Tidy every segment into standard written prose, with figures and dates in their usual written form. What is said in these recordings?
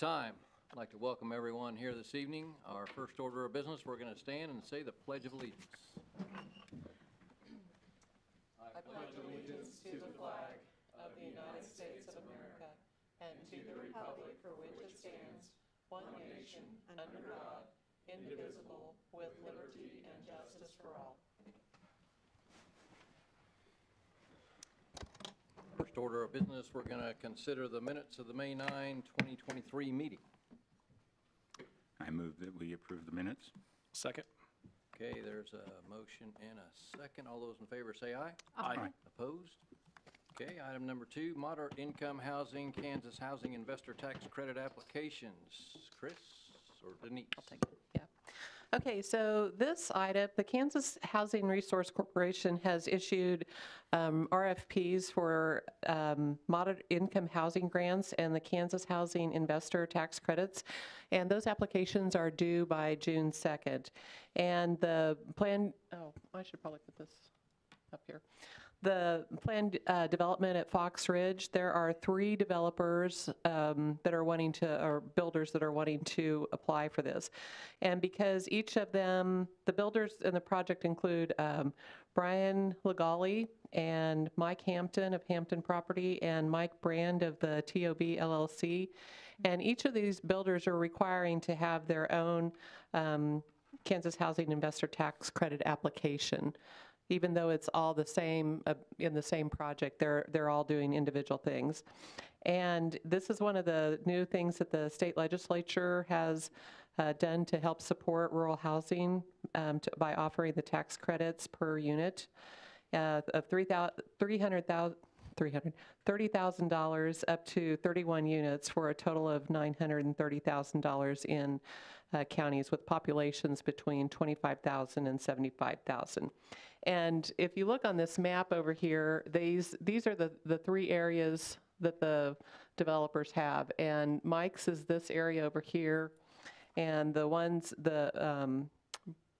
time, I'd like to welcome everyone here this evening. Our first order of business, we're going to stand and say the Pledge of Allegiance. I pledge allegiance to the flag of the United States of America and to the republic for which it stands, one nation, under God, indivisible, with liberty and justice for all. First order of business, we're going to consider the minutes of the May 9, 2023 meeting. I move that we approve the minutes. Second. Okay, there's a motion and a second. All those in favor say aye. Aye. Opposed? Okay, item number 2, moderate income housing, Kansas housing investor tax credit applications. Chris or Denise? I'll take it. Yeah. Okay, so this item, the Kansas Housing Resource Corporation has issued RFPs for moderate income housing grants and the Kansas Housing Investor Tax Credits, and those applications are due by June 2nd. And the plan, oh, I should probably put this up here. The planned development at Fox Ridge, there are 3 developers that are wanting to, or builders that are wanting to apply for this. And because each of them, the builders in the project include Bryan Lagaly and Mike Hampton of Hampton Property and Mike Brand of the TOB LLC. And each of these builders are requiring to have their own Kansas Housing Investor Tax Credit application. Even though it's all the same in the same project, they're all doing individual things. And this is one of the new things that the state legislature has done to help support rural housing by offering the tax credits per unit of $30,000 up to 31 units for a total of $930,000 in counties with populations between 25,000 and 75,000. And if you look on this map over here, these are the 3 areas that the developers have. And Mike's is this area over here. And the ones, the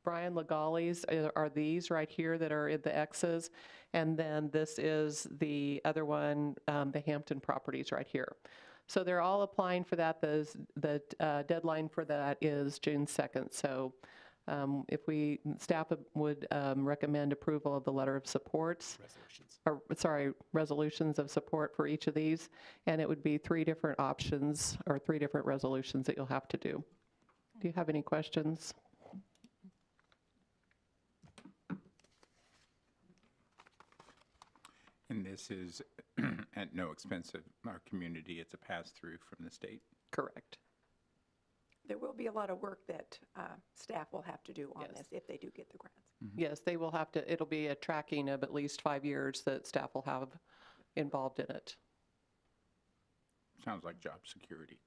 Bryan Lagaly's are these right here that are in the X's. And then this is the other one, the Hampton properties right here. So they're all applying for that. The deadline for that is June 2nd. So if staff would recommend approval of the letter of support. Resolutions of support for each of these. And it would be 3 different options or 3 different resolutions that you'll have to do. Do you have any questions? And this is at no expense of our community. It's a pass-through from the state. Correct. There will be a lot of work that staff will have to do on Yes. this if they do get the grants. Mm-hmm. Yes, they will have to, it'll be a tracking of at least 5 years that staff will have involved in it. Sounds like job security.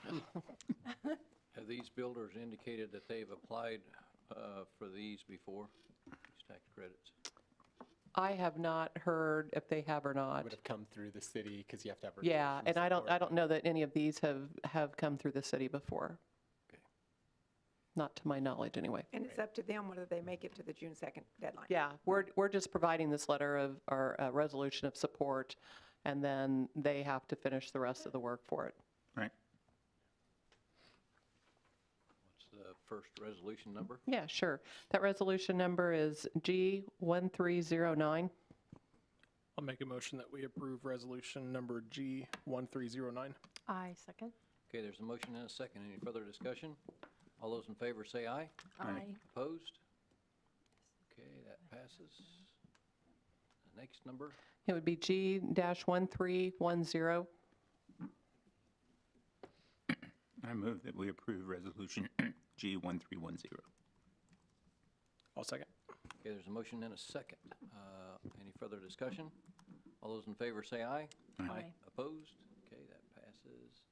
Have these builders indicated that they've applied for these before, these tax credits? I have not heard if they have or not. Would have come through the city because you have to have. Yeah, and I support. don't know that any of these have come through the city before. Okay. Not to my knowledge, anyway. And it's up to them whether they make it to the June 2nd deadline. Yeah, we're just providing this letter of, or resolution of support, and then they have to finish the rest of the work for it. Right. What's the first resolution number? Yeah, sure. That resolution number is G1309. I'll make a motion that we approve resolution number G1309. I second. Okay, there's a motion and a second. Any further discussion? All those in favor say aye. Aye. Opposed? Okay, that passes. The next number? It would be G-1310. I move that we approve resolution G1310. I'll second. Okay, there's a motion and a second. Any further discussion? All those in favor say aye. Aye. Opposed? Okay, that passes.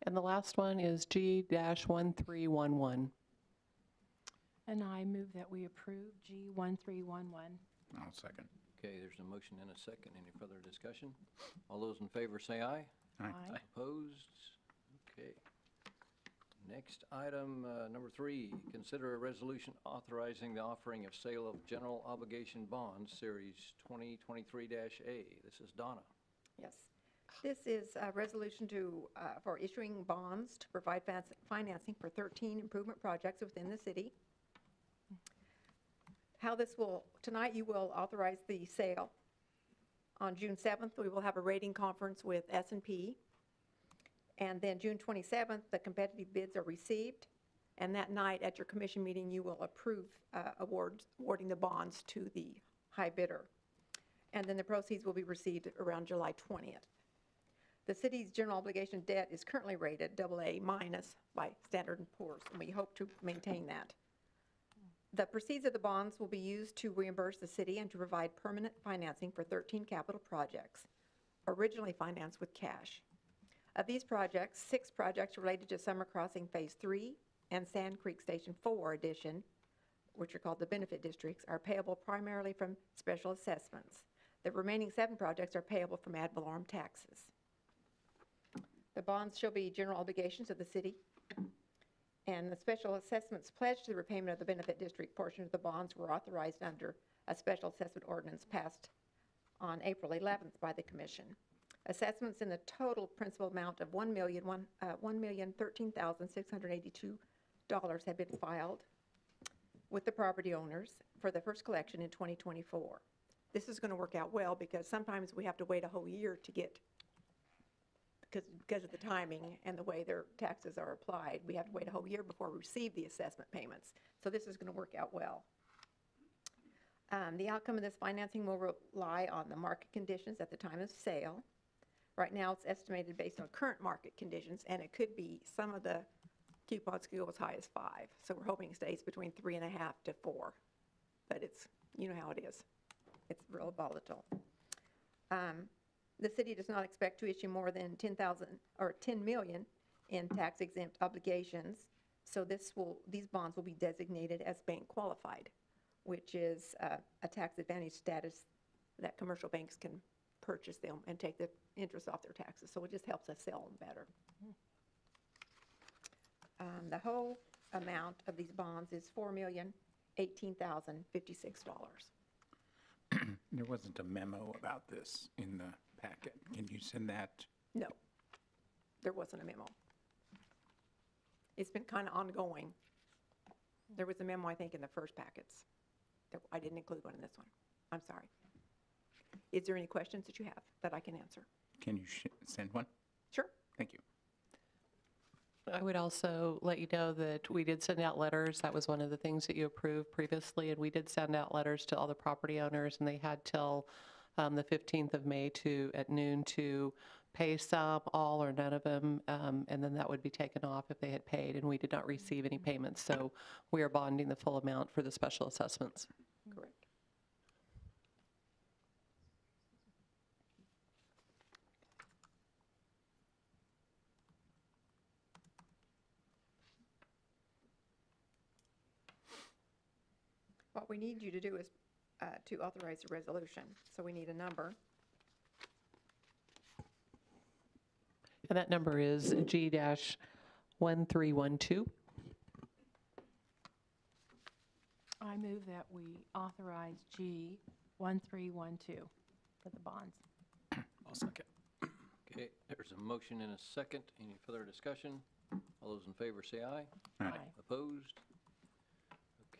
And the last one is G-1311. And I move that we approve G1311. I'll second. Okay, there's a motion and a second. Any further discussion? All those in favor say aye. Aye. Opposed? Okay. Next item, number 3, consider a resolution authorizing the offering of sale of general obligation bonds, Series 2023-A. This is Donna. Yes. This is a resolution for issuing bonds to provide financing for 13 improvement projects within the city. How this will, tonight you will authorize the sale. On June 7th, we will have a rating conference with S&P. And then June 27th, the competitive bids are received. And that night at your commission meeting, you will approve awarding the bonds to the high bidder. And then the proceeds will be received around July 20th. The city's general obligation debt is currently rated AA- by Standard & Poor's, and we hope to maintain that. The proceeds of the bonds will be used to reimburse the city and to provide permanent financing for 13 capital projects, originally financed with cash. Of these projects, 6 projects related to Summer Crossing Phase 3 and Sand Creek Station 4 addition, which are called the benefit districts, are payable primarily from special assessments. The remaining 7 projects are payable from ad valorem taxes. The bonds shall be general obligations of the city, and the special assessments pledged to the repayment of the benefit district portion of the bonds were authorized under a special assessment ordinance passed on April 11th by the commission. Assessments in the total principal amount of $1,013,682 have been filed with the property owners for the first collection in 2024. This is going to work out well because sometimes we have to wait a whole year to get, because of the timing and the way their taxes are applied, we have to wait a whole year before we receive the assessment payments. So this is going to work out well. The outcome of this financing will rely on the market conditions at the time of sale. Right now, it's estimated based on current market conditions, and it could be, some of the coupons could go as high as 5. So we're hoping it stays between 3.5 to 4. But it's, you know how it is. It's real volatile. The city does not expect to issue more than $10 million in tax-exempt obligations. So these bonds will be designated as bank qualified, which is a tax advantage status that commercial banks can purchase them and take the interest off their taxes. So it just helps us sell them better. The whole amount of these bonds is $4,018,056. There wasn't a memo about this in the packet. Can you send that? No, there wasn't a memo. It's been kind of ongoing. There was a memo, I think, in the first packets. I didn't include one in this one. I'm sorry. Is there any questions that you have that I can answer? Can you send one? Sure. Thank you. I would also let you know that we did send out letters. That was one of the things that you approved previously, and we did send out letters to all the property owners, and they had till the 15th of May at noon to pay some, all, or none of them, and then that would be taken off if they had paid, and we did not receive any payments. So we are bonding the full amount for the special assessments. Correct. What we need you to do is to authorize the resolution. So we need a number. And that number is G-1312. I move that we authorize G1312 for the bonds. I'll second. Okay, there's a motion and a second. Any further discussion? All those in favor say aye. Aye. Opposed?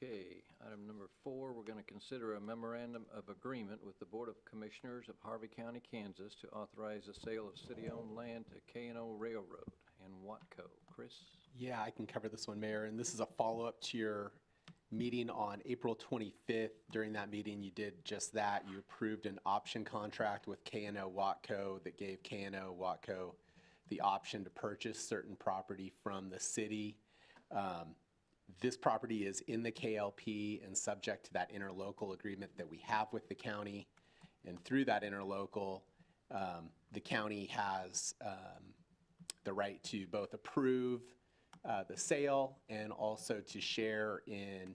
Okay, item number 4, we're going to consider a memorandum of agreement with the Board of Commissioners of Harvey County, Kansas to authorize the sale of city-owned land to K&O Railroad and WATCO. Chris? Yeah, I can cover this one, Mayor, and this is a follow-up to your meeting on April 25th. During that meeting, you did just that. You approved an option contract with K&O WATCO that gave K&O WATCO the option to purchase certain property from the city. This property is in the KLP and subject to that interlocal agreement that we have with the county. And through that interlocal, the county has the right to both approve the sale and also to share in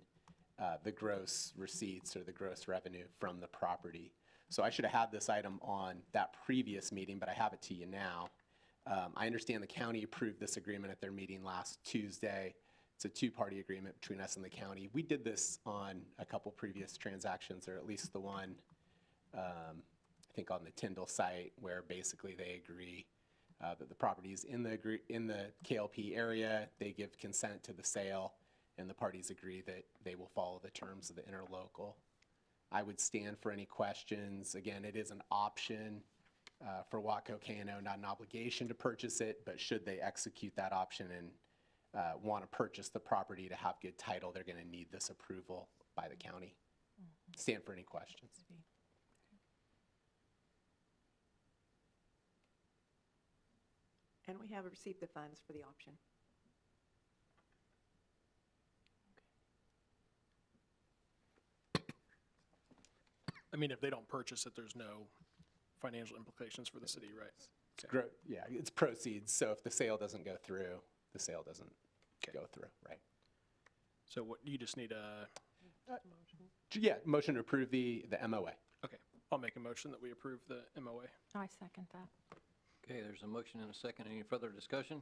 the gross receipts or the gross revenue from the property. So I should have had this item on that previous meeting, but I have it to you now. I understand the county approved this agreement at their meeting last Tuesday. It's a two-party agreement between us and the county. We did this on a couple previous transactions, or at least the one, I think on the Tyndall site, where basically they agree that the property is in the KLP area, they give consent to the sale, and the parties agree that they will follow the terms of the interlocal. I would stand for any questions. Again, it is an option for WATCO K&O, not an obligation to purchase it, but should they execute that option and want to purchase the property to have good title, they're going to need this approval by the county. Stand for any questions. And we have received the funds for the option. I mean, if they don't purchase it, there's no financial implications for the city, right? Yeah, it's proceeds, so if the sale doesn't go through, the sale doesn't go through, right? So what, you just need a, Yeah, motion to approve the MOA. okay, I'll make a motion that we approve the MOA. I second that. Okay, there's a motion and a second. Any further discussion?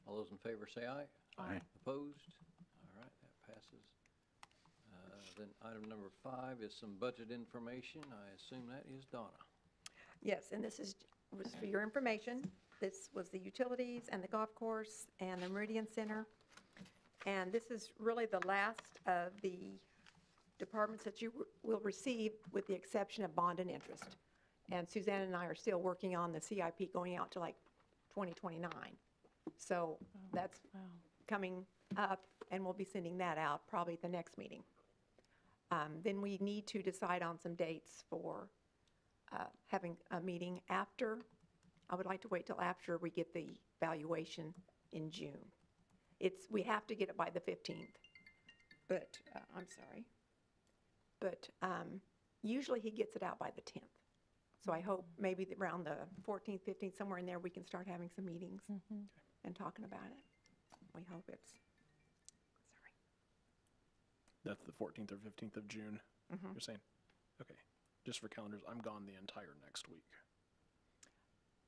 All those in favor say aye. Aye. Opposed? All right, that passes. Then item number 5 is some budget information. I assume that is Donna. Yes, and this was for your information. This was the utilities and the golf course and the Meridian Center. And this is really the last of the departments that you will receive, with the exception of bond and interest. And Suzanne and I are still working on the CIP going out to like 2029. So that's Wow. coming up, and we'll be sending that out probably at the next meeting. Then we need to decide on some dates for having a meeting after. I would like to wait till after we get the valuation in June. We have to get it by the 15th, but, I'm sorry. But usually he gets it out by the 10th. So I hope maybe around the 14th, 15th, somewhere in there, we can start having some meetings and talking about it. We hope it's, sorry. That's the 14th or 15th of June, you're saying? Okay, just for calendars, I'm gone the entire next week.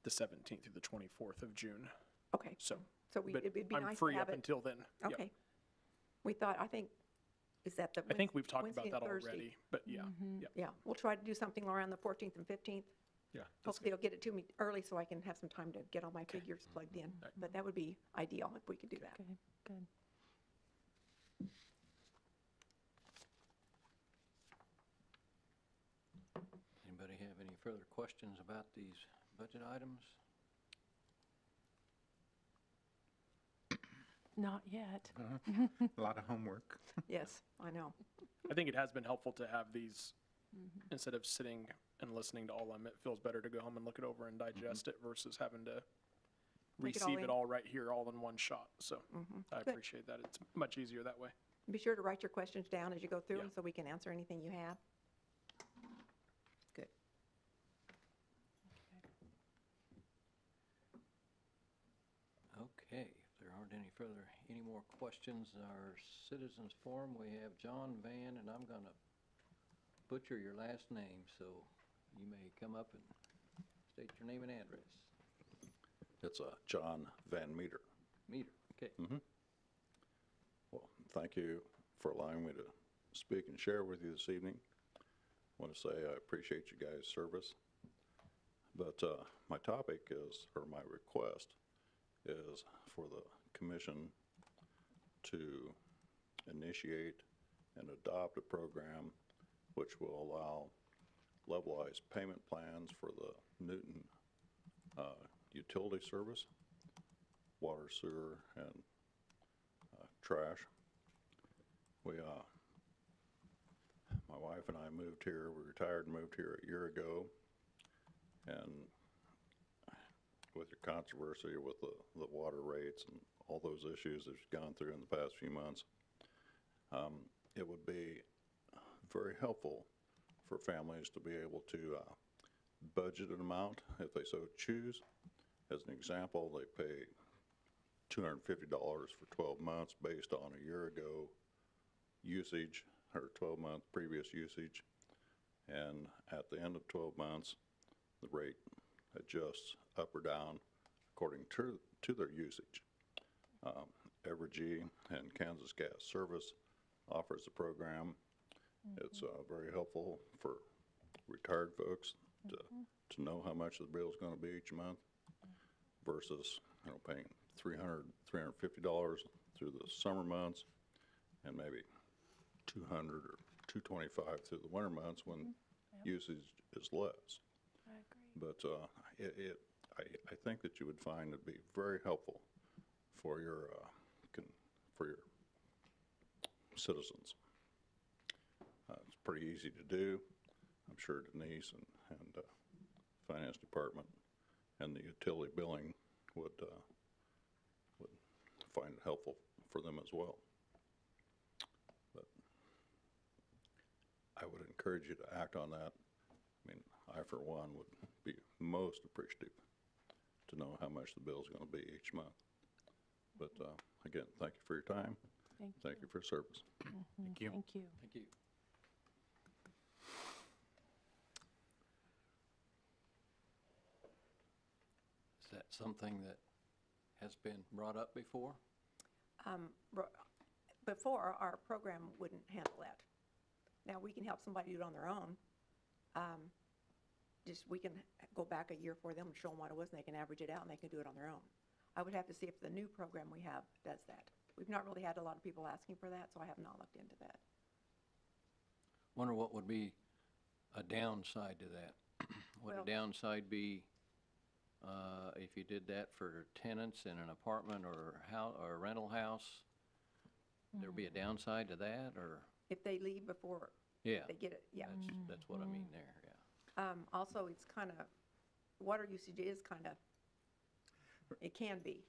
The 17th through the 24th of June. Okay, So, so but it'd be I'm nice to free have up it. until then. Yep. Okay. We thought, I think, is that the I think we've talked Wednesday about and that Thursday? already, but yeah, yeah, Yeah, we'll try to do something around the 14th and 15th. yeah. that's Hopefully they'll get it to me early so I can have some time to get all my figures plugged in. Right. But that would be ideal if we could do that. Good, good. Anybody have any further questions about these budget items? Not yet. A lot of homework. Yes, I know. I think it has been helpful to have these, instead of sitting and listening to all of them, it feels better to go home and look it over and digest it versus having to Take it all receive it in. all right here, all in one shot. So I Good. appreciate that. It's much easier that way. Be sure to write your questions down as you go through Yeah. them so we can answer anything you have. Good. Okay, if there aren't any more questions, our citizens forum, we have John Van, and I'm gonna butcher your last name, so you may come up and state your name and address. It's John Van Meter. Meter, okay. Well, thank you for allowing me to speak and share with you this evening. I want to say I appreciate you guys' service. But my topic is, or my request, is for the commission to initiate and adopt a program which will allow levelized payment plans for the Newton utility service, water, sewer, and trash. My wife and I moved here, we retired and moved here a year ago, and with your controversy with the water rates and all those issues that you've gone through in the past few months, it would be very helpful for families to be able to budget an amount if they so choose. As an example, they pay $250 for 12 months based on a year ago usage or 12-month previous usage, and at the end of 12 months the rate adjusts up or down according to their usage. Evergy and Kansas Gas Service offers the program. It's very helpful for retired folks to know how much the bill's gonna be each month versus, paying $300, $350 through the summer months and maybe $200 or $225 through the winter months when usage is less. I agree. But I think that you would find it'd be very helpful for your citizens. It's pretty easy to do. I'm sure Denise and Finance Department and the utility billing would find it helpful for them as well. But I would encourage you to act on that. I mean, I, for one, would be most appreciative to know how much the bill's going to be each month. But again, thank you for your time. Thank you for your service. Thank you. Thank you. Thank you. Is that something that has been brought up before? Before, our program wouldn't handle that. Now, we can help somebody do it on their own. We can go back a year for them and show them what it was, and they can average it out, and they can do it on their own. I would have to see if the new program we have does that. We've not really had a lot of people asking for that, so I have not looked into that. Wonder what would be a downside to that? Would Well- a downside be if you did that for tenants in an apartment or a rental house? There'd be a downside to that, or? If they leave before Yeah, they get it, yeah. that's what I mean there, yeah. Also, it's kind of, water usage is kind of, it can be,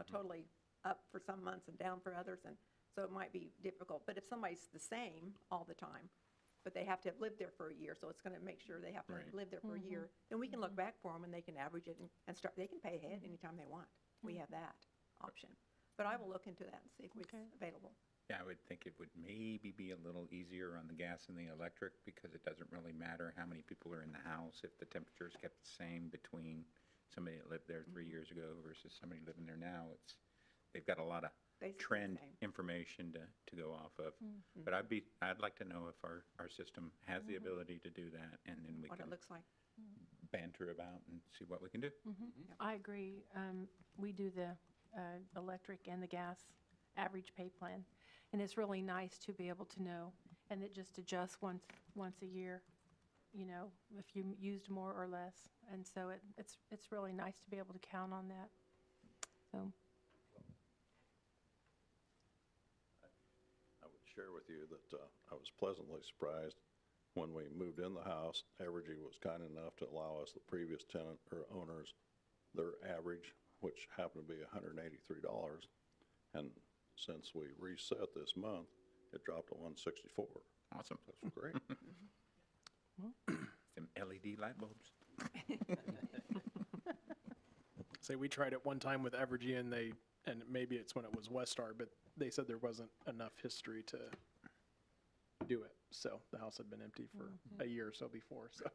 totally up for some months and down for others, and so it might be difficult. But if somebody's the same all the time, but they have to have lived there for a year, so it's going to make sure they have to have lived there for a year, then we can look back for them and they can average it and start, they can pay ahead anytime they want. We have that option. But I will look into that and see if it's available. Yeah, I would think it would maybe be a little easier on the gas and the electric because it doesn't really matter how many people are in the house. If the temperature's kept the same between somebody that lived there 3 years ago versus somebody living there now, they've got a lot of Basically the trend same. information to go off of. But I'd like to know if our system has the ability to do that, and then we What can it looks like. banter about and see what we can do. I agree. We do the electric and the gas average pay plan, and it's really nice to be able to know, and it just adjusts once a year, if you used more or less. And so it's really nice to be able to count on that. So. I would share with you that I was pleasantly surprised when we moved in the house. Evergy was kind enough to allow us, the previous tenant or owners, their average, which happened to be $183. And since we reset this month, it dropped to $164. Awesome. That's great. Some LED light bulbs. Say we tried it one time with Evergy and maybe it's when it was Westar, but they said there wasn't enough history to do it. So the house had been empty for a year or so before, so.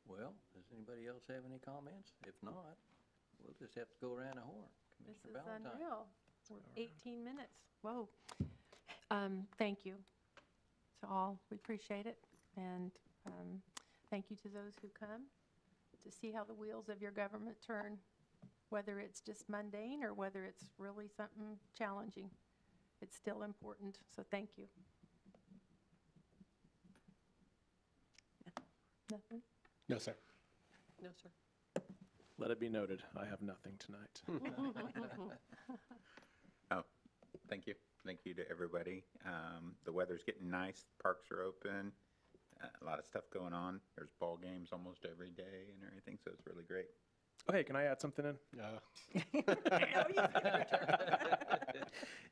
Well, does anybody else have any comments? If not, we'll just have to go around the horn. This Commissioner is Valentine. unreal. We're 18 minutes. Whoa. Thank you to all. We appreciate it. And thank you to those who come to see how the wheels of your government turn, whether it's just mundane or whether it's really something challenging. It's still important. So thank you. Nothing? No, sir. No, sir. Let it be noted, I have nothing tonight. Oh, thank you. Thank you to everybody. The weather's getting nice, the parks are open, a lot of stuff going on. There's ball games almost every day and everything, so it's really great. Oh, hey, can I add something in? No,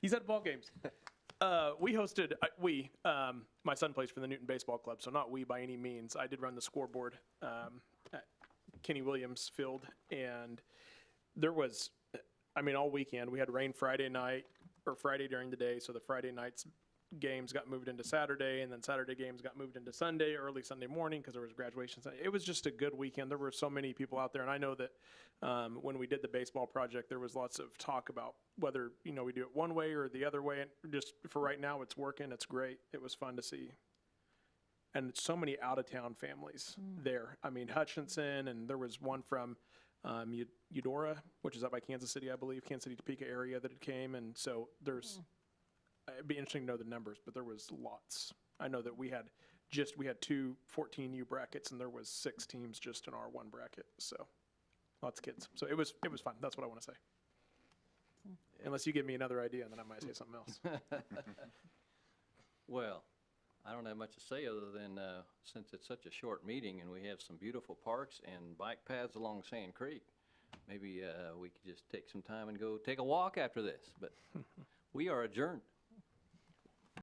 He's at ball games. We hosted, my son plays for the Newton Baseball Club, so not we by any means. I did run the scoreboard at Kenny Williams Field, and there was, all weekend, we had rain Friday night, or Friday during the day, so the Friday nights games got moved into Saturday, and then Saturday games got moved into Sunday, early Sunday morning, because there was graduation. It was just a good weekend. There were so many people out there, and I know that when we did the baseball project, there was lots of talk about whether, we do it one way or the other way. And just for right now, it's working. It's great. It was fun to see. And so many out-of-town families there. I mean, Hutchinson, and there was one from Eudora, which is up by Kansas City, I believe, Kansas City, Topeka area that it came. And so it'd be interesting to know the numbers, but there was lots. I know that we had 2 14U brackets, and there was 6 teams just in our one bracket. So lots of kids. So it was fun. That's what I want to say. Unless you give me another idea, and then I might say something else. Well, I don't have much to say other than, since it's such a short meeting and we have some beautiful parks and bike paths along Sand Creek, maybe we could just take some time and go take a walk after this. But we are adjourned.